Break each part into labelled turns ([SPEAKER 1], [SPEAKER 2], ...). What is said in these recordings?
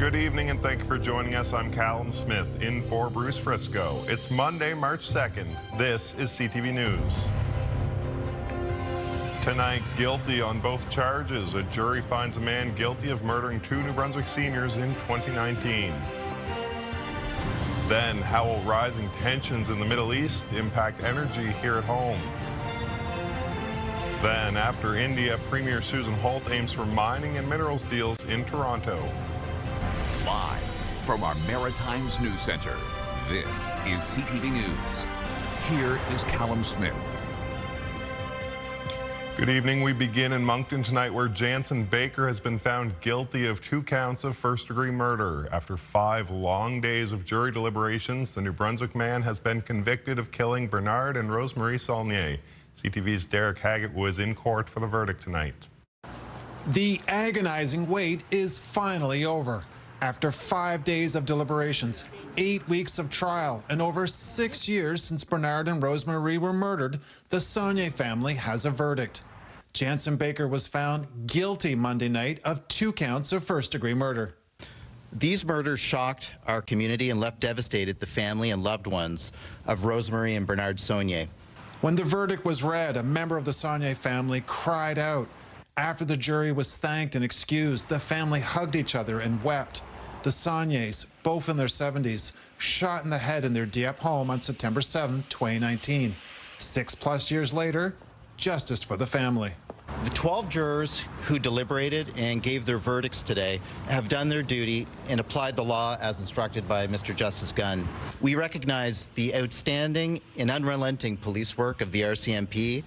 [SPEAKER 1] Good evening and thank you for joining us. I'm Callum Smith in for Bruce Frisco. It's Monday, March 2nd. This is CTV News. Tonight, guilty on both charges. A jury finds a man guilty of murdering 2 New Brunswick seniors in 2019. Then, how will rising tensions in the Middle East impact energy here at home? Then, after India, Premier Susan Holt aims for mining and minerals deals in Toronto.
[SPEAKER 2] Live from our Maritime's News Center, this is CTV News. Here is Callum Smith.
[SPEAKER 1] Good evening. We begin in Moncton tonight, where Janson Baker has been found guilty of 2 counts of first-degree murder. After 5 long days of jury deliberations, the New Brunswick man has been convicted of killing Bernard and Rosemarie Saulnier. CTV's Derek Haggett was in court for the verdict tonight.
[SPEAKER 3] The agonizing wait is finally over. After 5 days of deliberations, 8 weeks of trial, and over 6 years since Bernard and Rosemarie were murdered, the Saulnier family has a verdict. Janson Baker was found guilty Monday night of 2 counts of first-degree murder.
[SPEAKER 4] These murders shocked our community and left devastated the family and loved ones of Rosemarie and Bernard Saulnier.
[SPEAKER 3] When the verdict was read, a member of the Saulnier family cried out. After the jury was thanked and excused, the family hugged each other and wept. The Saulniers, both in their 70s, shot in the head in their Dieppe home on September 7, 2019. 6+ years later, justice for the family.
[SPEAKER 4] The 12 jurors who deliberated and gave their verdicts today have done their duty and applied the law as instructed by Mr. Justice Gunn. We recognize the outstanding and unrelenting police work of the RCMP,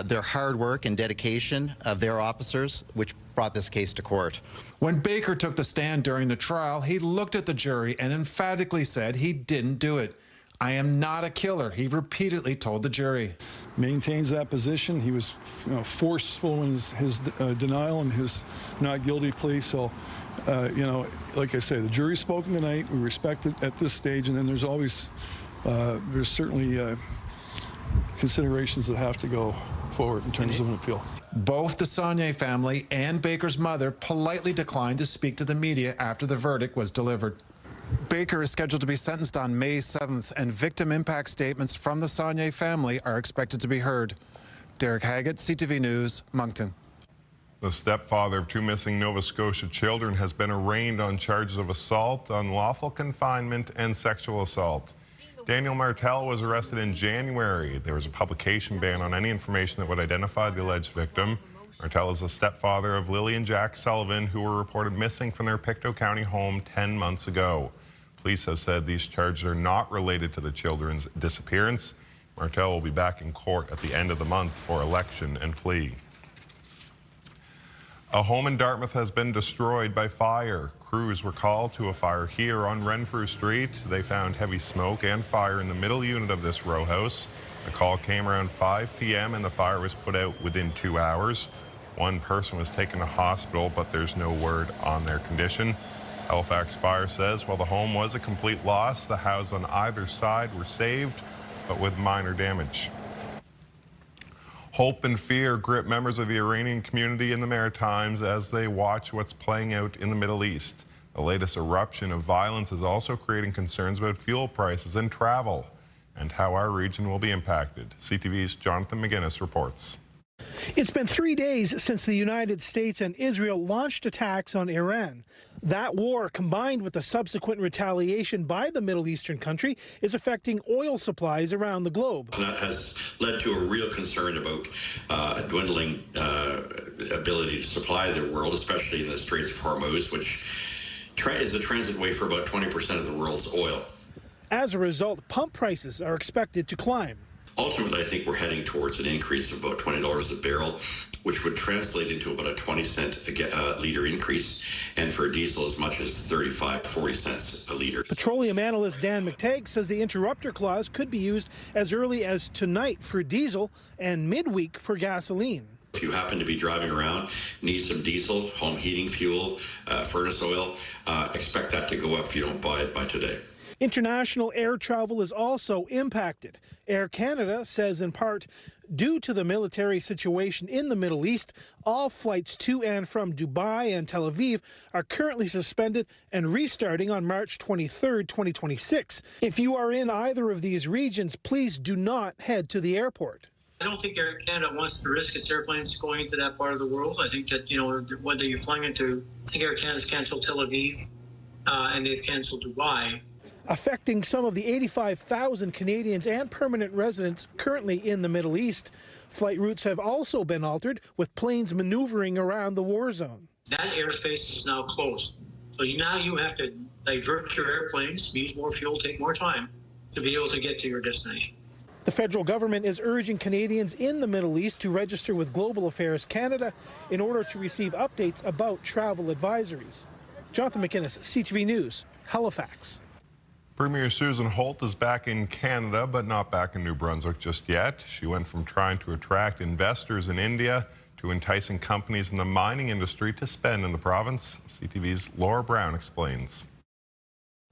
[SPEAKER 4] their hard work and dedication of their officers, which brought this case to court.
[SPEAKER 3] When Baker took the stand during the trial, he looked at the jury and emphatically said he didn't do it. "I am not a killer," he repeatedly told the jury.
[SPEAKER 5] Maintains that position. He was forceful in his denial and his not guilty plea. So, like I say, the jury's spoken tonight. We respect it at this stage, and then there's always, there's certainly considerations that have to go forward in terms of an appeal.
[SPEAKER 3] Both the Saulnier family and Baker's mother politely declined to speak to the media after the verdict was delivered. Baker is scheduled to be sentenced on May 7th, and victim impact statements from the Saulnier family are expected to be heard. Derek Haggett, CTV News, Moncton.
[SPEAKER 1] The stepfather of 2 missing Nova Scotia children has been arraigned on charges of assault, unlawful confinement, and sexual assault. Daniel Martel was arrested in January. There was a publication ban on any information that would identify the alleged victim. Martel is the stepfather of Lily and Jack Sullivan, who were reported missing from their Pictou County home 10 months ago. Police have said these charges are not related to the children's disappearance. Martel will be back in court at the end of the month for election and plea. A home in Dartmouth has been destroyed by fire. Crews were called to a fire here on Renfrew Street. They found heavy smoke and fire in the middle unit of this row house. The call came around 5 p.m. and the fire was put out within 2 hours. 1 person was taken to hospital, but there's no word on their condition. Halifax Fire says while the home was a complete loss, the houses on either side were saved, but with minor damage. Hope and fear grip members of the Iranian community in the Maritimes as they watch what's playing out in the Middle East. The latest eruption of violence is also creating concerns about fuel prices and travel, and how our region will be impacted. CTV's Jonathan McGuinness reports.
[SPEAKER 6] It's been 3 days since the United States and Israel launched attacks on Iran. That war, combined with the subsequent retaliation by the Middle Eastern country, is affecting oil supplies around the globe.
[SPEAKER 7] That has led to a real concern about a dwindling ability to supply the world, especially in the Straits of Hormuz, which is a transit way for about 20% of the world's oil.
[SPEAKER 6] As a result, pump prices are expected to climb.
[SPEAKER 7] Ultimately, I think we're heading towards an increase of about $20 a barrel, which would translate into about a 20-cent liter increase, and for diesel as much as 35-40 cents a liter.
[SPEAKER 6] Petroleum analyst Dan McTagg says the interrupter clause could be used as early as tonight for diesel and midweek for gasoline.
[SPEAKER 7] If you happen to be driving around, need some diesel, home heating fuel, furnace oil, expect that to go up if you don't buy it by today.
[SPEAKER 6] International air travel is also impacted. Air Canada says in part, due to the military situation in the Middle East, all flights to and from Dubai and Tel Aviv are currently suspended and restarting on March 23, 2026. If you are in either of these regions, please do not head to the airport.
[SPEAKER 8] I don't think Air Canada wants to risk its airplanes going into that part of the world. I think that, whether you're flying into, I think Air Canada's canceled Tel Aviv and they've canceled Dubai.
[SPEAKER 6] Affecting some of the 85,000 Canadians and permanent residents currently in the Middle East. Flight routes have also been altered, with planes maneuvering around the war zone.
[SPEAKER 8] That airspace is now closed. So now you have to divert your airplanes, use more fuel, take more time to be able to get to your destination.
[SPEAKER 6] The federal government is urging Canadians in the Middle East to register with Global Affairs Canada in order to receive updates about travel advisories. Jonathan McInnes, CTV News, Halifax.
[SPEAKER 1] Premier Susan Holt is back in Canada, but not back in New Brunswick just yet. She went from trying to attract investors in India to enticing companies in the mining industry to spend in the province. CTV's Laura Brown explains.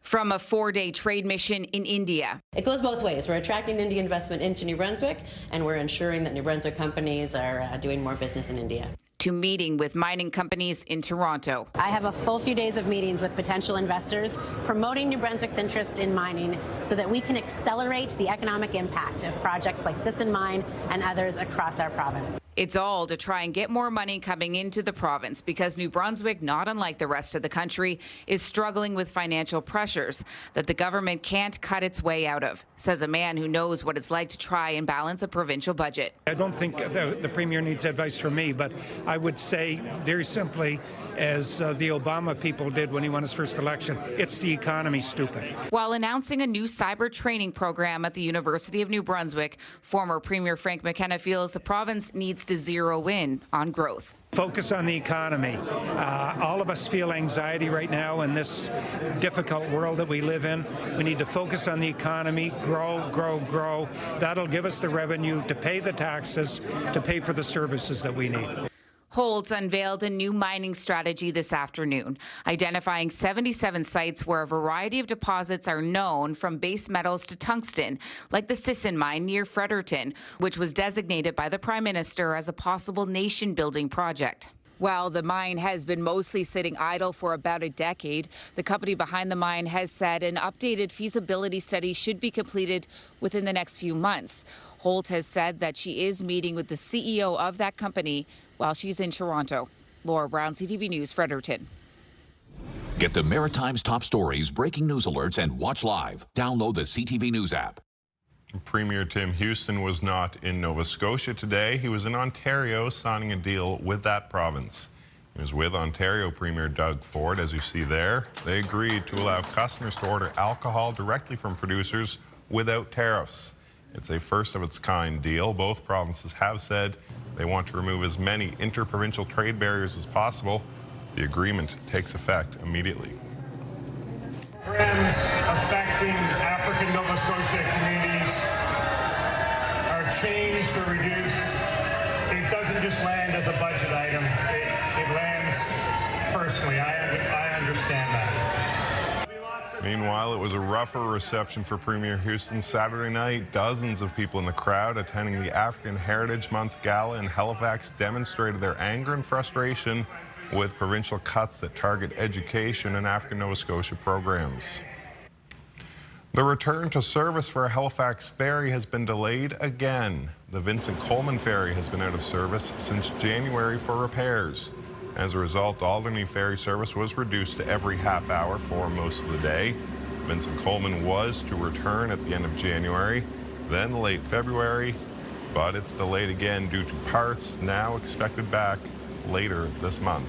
[SPEAKER 9] From a 4-day trade mission in India.
[SPEAKER 10] It goes both ways. We're attracting Indian investment into New Brunswick, and we're ensuring that New Brunswick companies are doing more business in India.
[SPEAKER 9] To meeting with mining companies in Toronto.
[SPEAKER 10] I have a full few days of meetings with potential investors promoting New Brunswick's interest in mining so that we can accelerate the economic impact of projects like Sisson Mine and others across our province.
[SPEAKER 9] It's all to try and get more money coming into the province because New Brunswick, not unlike the rest of the country, is struggling with financial pressures that the government can't cut its way out of, says a man who knows what it's like to try and balance a provincial budget.
[SPEAKER 11] I don't think the Premier needs advice from me, but I would say very simply, as the Obama people did when he won his first election, it's the economy, stupid.
[SPEAKER 9] While announcing a new cyber training program at the University of New Brunswick, former Premier Frank McKenna feels the province needs to zero in on growth.
[SPEAKER 11] Focus on the economy. All of us feel anxiety right now in this difficult world that we live in. We need to focus on the economy, grow, grow, grow. That'll give us the revenue to pay the taxes, to pay for the services that we need.
[SPEAKER 9] Holtz unveiled a new mining strategy this afternoon, identifying 77 sites where a variety of deposits are known, from base metals to tungsten, like the Sisson mine near Fredericton, which was designated by the Prime Minister as a possible nation-building project. While the mine has been mostly sitting idle for about a decade, the company behind the mine has said an updated feasibility study should be completed within the next few months. Holt has said that she is meeting with the CEO of that company while she's in Toronto. Laura Brown, CTV News, Fredericton.
[SPEAKER 2] Get the Maritime's top stories, breaking news alerts, and watch live. Download the CTV News app.
[SPEAKER 1] Premier Tim Houston was not in Nova Scotia today. He was in Ontario signing a deal with that province. He was with Ontario Premier Doug Ford, as you see there. They agreed to allow customers to order alcohol directly from producers without tariffs. It's a first-of-its-kind deal. Both provinces have said they want to remove as many interprovincial trade barriers as possible. The agreement takes effect immediately.
[SPEAKER 12] Programs affecting African Nova Scotia communities are changed or reduced. It doesn't just land as a budget item. It lands personally. I understand that.
[SPEAKER 1] Meanwhile, it was a rougher reception for Premier Houston Saturday night. Dozens of people in the crowd attending the African Heritage Month Gala in Halifax demonstrated their anger and frustration with provincial cuts that target education and African Nova Scotia programs. The return to service for a Halifax ferry has been delayed again. The Vincent Coleman ferry has been out of service since January for repairs. As a result, Alderney ferry service was reduced to every half hour for most of the day. Vincent Coleman was to return at the end of January, then late February, but it's delayed again due to parts now expected back later this month.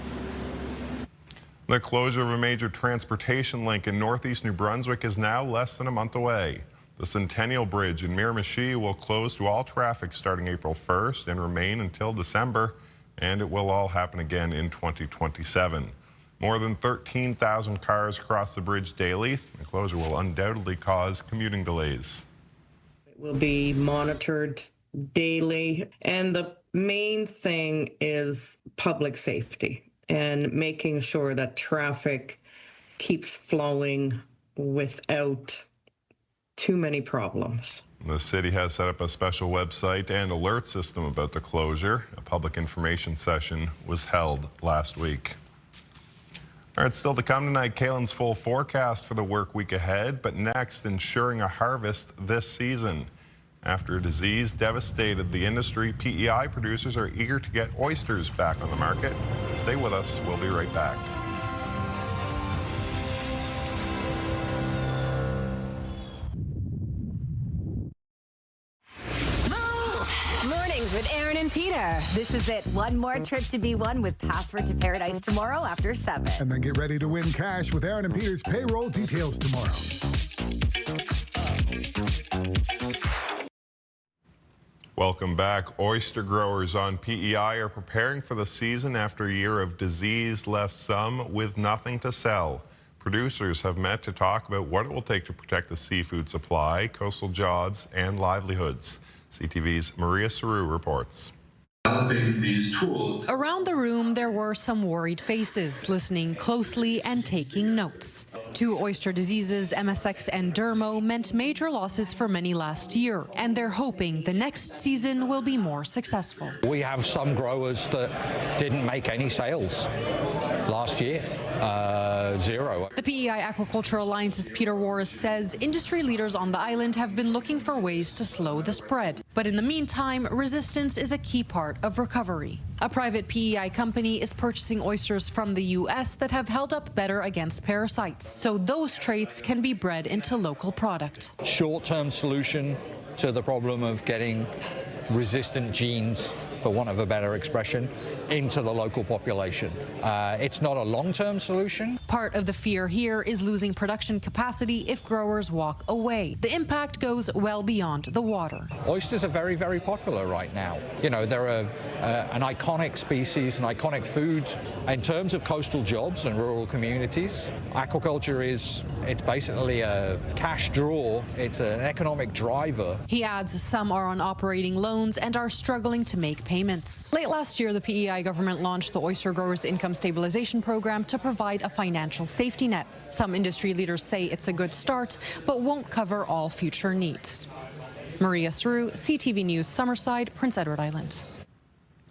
[SPEAKER 1] The closure of a major transportation link in northeast New Brunswick is now less than a month away. The Centennial Bridge in Miramichi will close to all traffic starting April 1st and remain until December, and it will all happen again in 2027. More than 13,000 cars cross the bridge daily. The closure will undoubtedly cause commuting delays.
[SPEAKER 13] It will be monitored daily, and the main thing is public safety and making sure that traffic keeps flowing without too many problems.
[SPEAKER 1] The city has set up a special website and alert system about the closure. A public information session was held last week. All right, still to come tonight, Kaylin's full forecast for the work week ahead, but next, ensuring a harvest this season. After a disease devastated the industry, PEI producers are eager to get oysters back on the market. Stay with us. We'll be right back.
[SPEAKER 14] Mornings with Aaron and Peter. This is it. One more trip to be won with Password to Paradise tomorrow after 7.
[SPEAKER 15] And then get ready to win cash with Aaron and Peter's payroll details tomorrow.
[SPEAKER 1] Welcome back. Oyster growers on PEI are preparing for the season after a year of disease left some with nothing to sell. Producers have met to talk about what it will take to protect the seafood supply, coastal jobs, and livelihoods. CTV's Maria Saru reports.
[SPEAKER 16] These tools. Around the room, there were some worried faces, listening closely and taking notes. 2 oyster diseases, MSX and Dermo, meant major losses for many last year, and they're hoping the next season will be more successful.
[SPEAKER 17] We have some growers that didn't make any sales last year. 0.
[SPEAKER 16] The PEI Aquaculture Alliance's Peter Warris says industry leaders on the island have been looking for ways to slow the spread. But in the meantime, resistance is a key part of recovery. A private PEI company is purchasing oysters from the U.S. that have held up better against parasites, so those traits can be bred into local product.
[SPEAKER 17] Short-term solution to the problem of getting resistant genes, for want of a better expression, into the local population. It's not a long-term solution.
[SPEAKER 16] Part of the fear here is losing production capacity if growers walk away. The impact goes well beyond the water.
[SPEAKER 17] Oysters are very, very popular right now. You know, they're an iconic species, an iconic food. In terms of coastal jobs and rural communities, aquaculture it's basically a cash draw. It's an economic driver.
[SPEAKER 16] He adds some are on operating loans and are struggling to make payments. Late last year, the PEI government launched the Oyster Growers Income Stabilization Program to provide a financial safety net. Some industry leaders say it's a good start, but won't cover all future needs. Maria Saru, CTV News, Summerside, Prince Edward Island.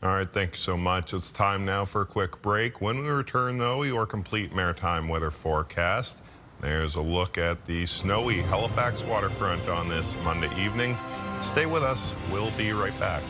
[SPEAKER 1] All right, thank you so much. It's time now for a quick break. When we return, though, your complete maritime weather forecast. There's a look at the snowy Halifax waterfront on this Monday evening. Stay with us. We'll be right back.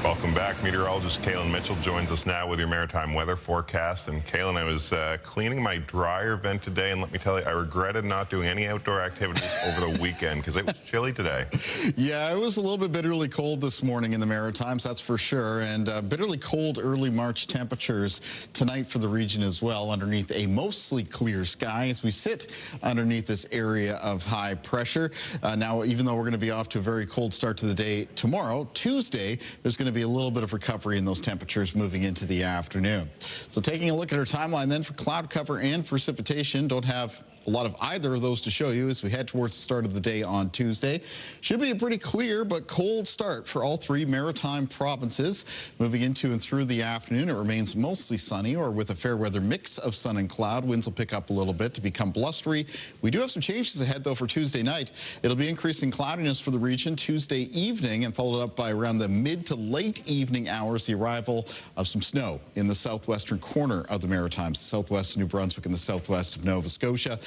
[SPEAKER 1] Welcome back. Meteorologist Kaylin Mitchell joins us now with your maritime weather forecast. And Kaylin, I was cleaning my dryer vent today, and let me tell you, I regretted not doing any outdoor activities over the weekend because it was chilly today.
[SPEAKER 18] Yeah, it was a little bit bitterly cold this morning in the Maritimes, that's for sure, and bitterly cold early March temperatures tonight for the region as well, underneath a mostly clear sky as we sit underneath this area of high pressure. Now, even though we're going to be off to a very cold start to the day tomorrow, Tuesday, there's going to be a little bit of recovery in those temperatures moving into the afternoon. So taking a look at our timeline then for cloud cover and precipitation, don't have a lot of either of those to show you as we head towards the start of the day on Tuesday. Should be a pretty clear but cold start for all 3 maritime provinces. Moving into and through the afternoon, it remains mostly sunny or with a fair weather mix of sun and cloud. Winds will pick up a little bit to become blustery. We do have some changes ahead, though, for Tuesday night. It'll be increasing cloudiness for the region Tuesday evening and followed up by around the mid to late evening hours, the arrival of some snow in the southwestern corner of the Maritimes, southwest of New Brunswick and the southwest of Nova Scotia.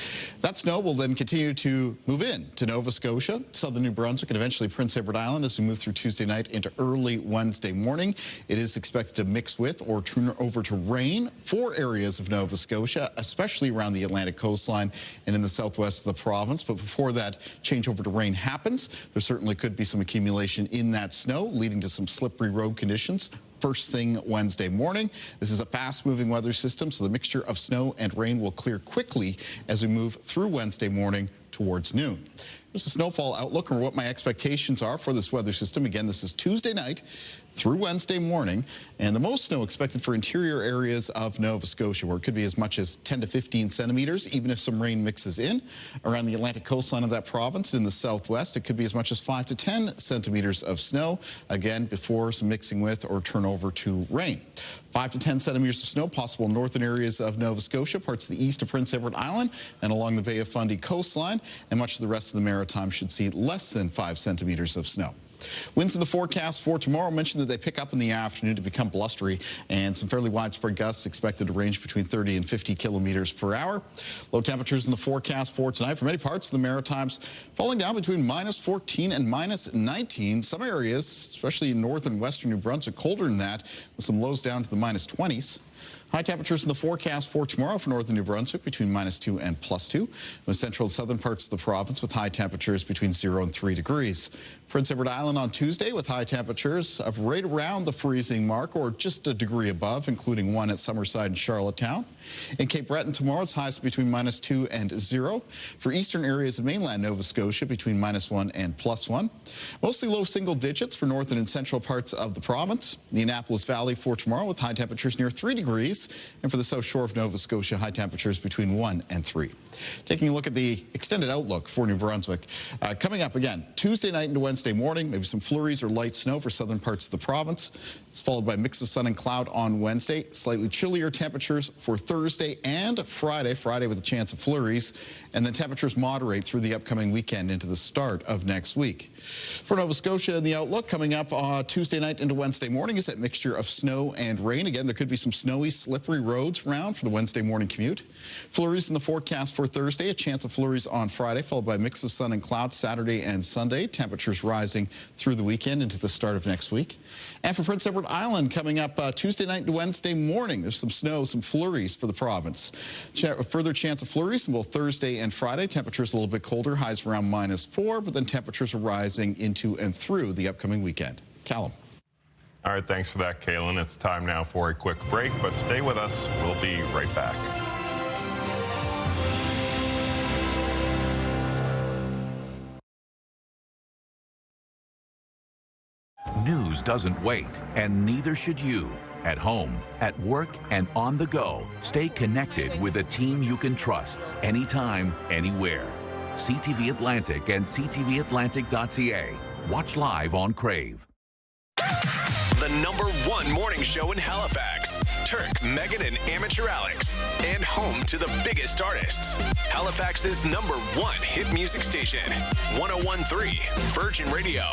[SPEAKER 18] That snow will then continue to move in to Nova Scotia, southern New Brunswick, and eventually Prince Edward Island as we move through Tuesday night into early Wednesday morning. It is expected to mix with or turn over to rain for areas of Nova Scotia, especially around the Atlantic coastline and in the southwest of the province. But before that change over to rain happens, there certainly could be some accumulation in that snow, leading to some slippery road conditions first thing Wednesday morning. This is a fast-moving weather system, so the mixture of snow and rain will clear quickly as we move through Wednesday morning towards noon. Here's the snowfall outlook or what my expectations are for this weather system. Again, this is Tuesday night through Wednesday morning, and the most snow expected for interior areas of Nova Scotia, where it could be as much as 10 to 15 centimeters, even if some rain mixes in. Around the Atlantic coastline of that province in the southwest, it could be as much as 5 to 10 centimeters of snow, again, before some mixing with or turn over to rain. 5 to 10 centimeters of snow possible in northern areas of Nova Scotia, parts of the east of Prince Edward Island, and along the Bay of Fundy coastline, and much of the rest of the Maritime should see less than 5 centimeters of snow. Winds in the forecast for tomorrow mentioned that they pick up in the afternoon to become blustery, and some fairly widespread gusts expected to range between 30 and 50 kilometers per hour. Low temperatures in the forecast for tonight for many parts of the Maritimes falling down between minus 14 and minus 19. Some areas, especially in north and western New Brunswick, colder than that, with some lows down to the minus 20s. High temperatures in the forecast for tomorrow for northern New Brunswick between minus 2 and plus 2. The central and southern parts of the province with high temperatures between 0 and 3 degrees. Prince Edward Island on Tuesday with high temperatures of right around the freezing mark or just a degree above, including 1 at Summerside and Charlottetown. In Cape Breton tomorrow, it's highs between minus 2 and 0. For eastern areas of mainland Nova Scotia, between minus 1 and plus 1. Mostly low single digits for northern and central parts of the province. The Annapolis Valley for tomorrow with high temperatures near 3 degrees. And for the south shore of Nova Scotia, high temperatures between 1 and 3. Taking a look at the extended outlook for New Brunswick. Coming up again, Tuesday night into Wednesday morning, maybe some flurries or light snow for southern parts of the province. It's followed by a mix of sun and cloud on Wednesday. Slightly chillier temperatures for Thursday and Friday. Friday with a chance of flurries. And then temperatures moderate through the upcoming weekend into the start of next week. For Nova Scotia, in the outlook coming up Tuesday night into Wednesday morning is that mixture of snow and rain. Again, there could be some snowy, slippery roads around for the Wednesday morning commute. Flurries in the forecast for Thursday, a chance of flurries on Friday, followed by a mix of sun and clouds Saturday and Sunday. Temperatures rising through the weekend into the start of next week. And for Prince Edward Island, coming up Tuesday night to Wednesday morning, there's some snow, some flurries for the province. Further chance of flurries in both Thursday and Friday. Temperatures a little bit colder, highs around minus 4, but then temperatures are rising into and through the upcoming weekend. Callum.
[SPEAKER 1] All right, thanks for that, Kaylin. It's time now for a quick break, but stay with us. We'll be right back.
[SPEAKER 2] News doesn't wait, and neither should you. At home, at work, and on the go, stay connected with a team you can trust anytime, anywhere. CTV Atlantic and ctvatlantic.ca. Watch live on Crave.
[SPEAKER 19] The #1 morning show in Halifax. Turk, Megan, and Amateur Alex. And home to the biggest artists. Halifax's #1 hit music station. 101.3 Virgin Radio.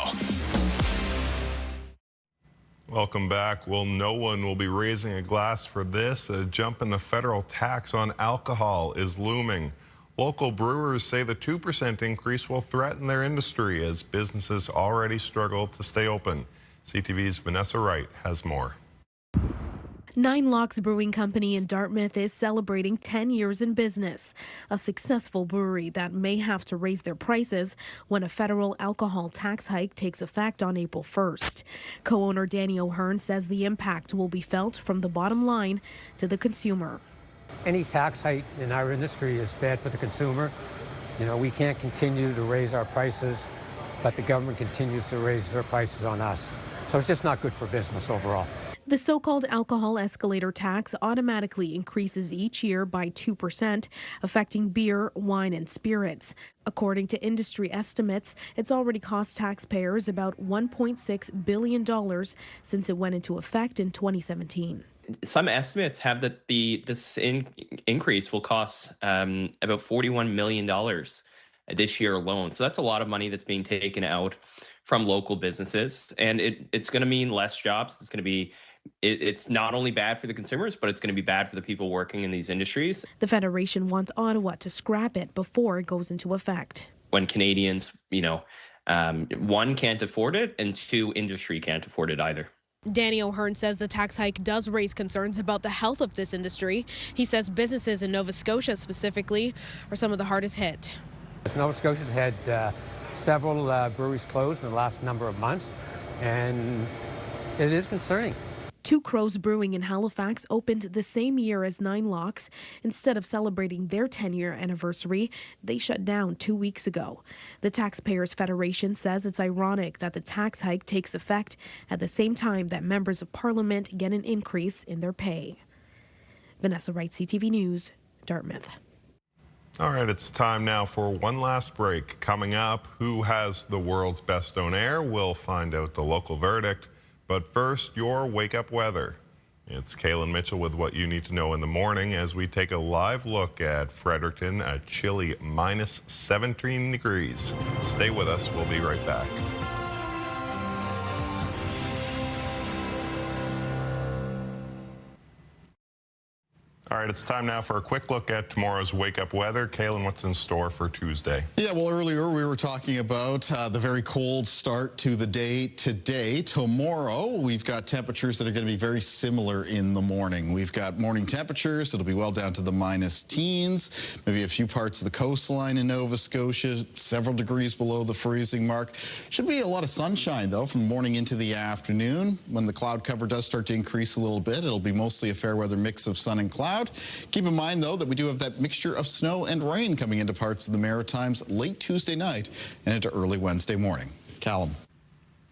[SPEAKER 1] Welcome back. Well, no one will be raising a glass for this. A jump in the federal tax on alcohol is looming. Local brewers say the 2% increase will threaten their industry as businesses already struggle to stay open. CTV's Vanessa Wright has more.
[SPEAKER 20] Nine Locks Brewing Company in Dartmouth is celebrating 10 years in business, a successful brewery that may have to raise their prices when a federal alcohol tax hike takes effect on April 1st. Co-owner Danny O'Hearn says the impact will be felt from the bottom line to the consumer.
[SPEAKER 21] Any tax hike in our industry is bad for the consumer. You know, we can't continue to raise our prices, but the government continues to raise their prices on us. So it's just not good for business overall.
[SPEAKER 20] The so-called alcohol escalator tax automatically increases each year by 2%, affecting beer, wine, and spirits. According to industry estimates, it's already cost taxpayers about $1.6 billion since it went into effect in 2017.
[SPEAKER 22] Some estimates have that this increase will cost about $41 million this year alone. So that's a lot of money that's being taken out from local businesses, and it's going to mean less jobs. It's going to be it's not only bad for the consumers, but it's going to be bad for the people working in these industries.
[SPEAKER 20] The Federation wants Ottawa to scrap it before it goes into effect.
[SPEAKER 22] When Canadians, one, can't afford it, and two, industry can't afford it either.
[SPEAKER 4] Danny O'Hearn says the tax hike does raise concerns about the health of this industry. He says businesses in Nova Scotia specifically are some of the hardest hit.
[SPEAKER 21] Nova Scotia's had several breweries closed in the last number of months, and it is concerning.
[SPEAKER 20] Two Crows Brewing in Halifax opened the same year as Nine Locks. Instead of celebrating their 10-year anniversary, they shut down 2 weeks ago. The Taxpayers Federation says it's ironic that the tax hike takes effect at the same time that members of Parliament get an increase in their pay. Vanessa Wright, CTV News, Dartmouth.
[SPEAKER 1] All right, it's time now for one last break. Coming up, who has the world's best Donair? We'll find out the local verdict. But first, your wake-up weather. It's Kaylin Mitchell with what you need to know in the morning as we take a live look at Fredericton, a chilly minus 17 degrees. Stay with us. We'll be right back. All right, it's time now for a quick look at tomorrow's wake-up weather. Kaylin, what's in store for Tuesday?
[SPEAKER 18] Yeah, well, earlier we were talking about the very cold start to the day today. Tomorrow, we've got temperatures that are going to be very similar in the morning. We've got morning temperatures. It'll be well down to the minus teens, maybe a few parts of the coastline in Nova Scotia, several degrees below the freezing mark. Should be a lot of sunshine, though, from morning into the afternoon. When the cloud cover does start to increase a little bit, it'll be mostly a fair weather mix of sun and cloud. Keep in mind, though, that we do have that mixture of snow and rain coming into parts of the Maritimes late Tuesday night and into early Wednesday morning. Callum.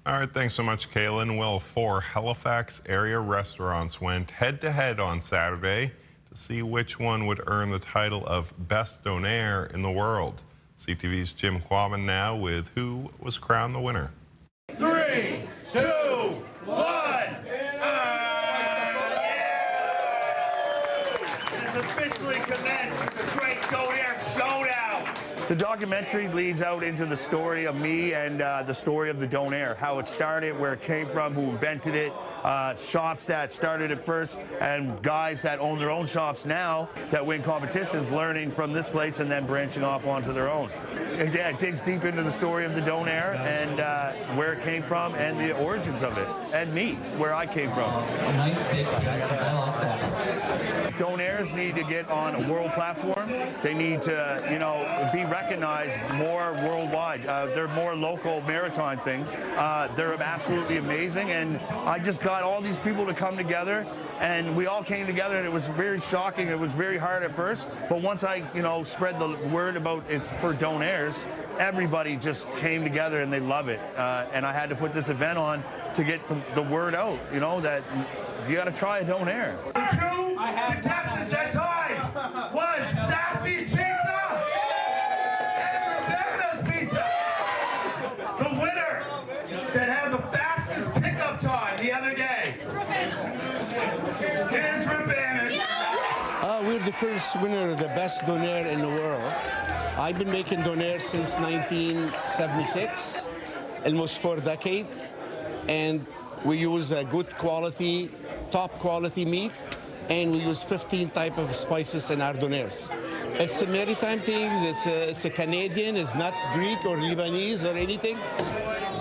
[SPEAKER 1] All right, thanks so much, Kaylin. Well, 4 Halifax area restaurants went head-to-head on Saturday to see which one would earn the title of Best Donair in the world. CTV's Jim Quammen now with who was crowned the winner.
[SPEAKER 5] 3, 2, 1. Officially commenced the Great Donair Showdown. The documentary leads out into the story of me and the story of the Donair, how it started, where it came from, who invented it, shops that started it first, and guys that own their own shops now that win competitions, learning from this place and then branching off onto their own. Yeah, it digs deep into the story of the Donair and where it came from and the origins of it, and me, where I came from. Donairs need to get on a world platform. They need to, be recognized more worldwide. They're more local maritime thing. They're absolutely amazing, and I just got all these people to come together, and we all came together, and it was very shocking. It was very hard at first, but once I, spread the word about it's for Donairs, everybody just came together, and they love it. And I had to put this event on to get the word out, that you got to try a Donair. The two contestants that time was Sassy's Pizza and Rebecca's Pizza. The winner that had the fastest pickup time the other day is Rebecca's.
[SPEAKER 23] We're the first winner of the best Donair in the world. I've been making Donair since 1976, almost 4 decades, and we use a good quality, top quality meat, and we use 15 type of spices in our Donairs. It's a maritime thing, it's a Canadian, it's not Greek or Lebanese or anything.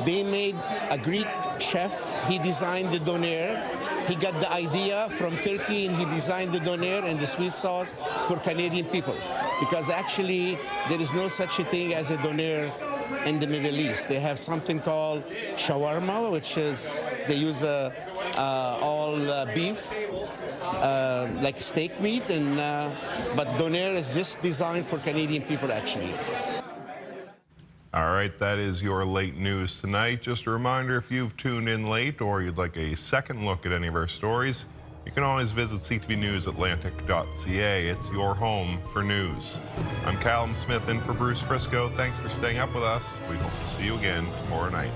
[SPEAKER 23] They made a Greek chef, he designed the Donair. He got the idea from Turkey and he designed the Donair and the sweet sauce for Canadian people. Because actually, there is no such a thing as a Donair in the Middle East. They have something called shawarma, which is, they use all beef, like steak meat, and but Donair is just designed for Canadian people, actually.
[SPEAKER 1] All right, that is your late news tonight. Just a reminder, if you've tuned in late or you'd like a second look at any of our stories, you can always visit ctvnewsatlantic.ca. It's your home for news. I'm Callum Smith in for Bruce Frisco. Thanks for staying up with us. We hope to see you again tomorrow night.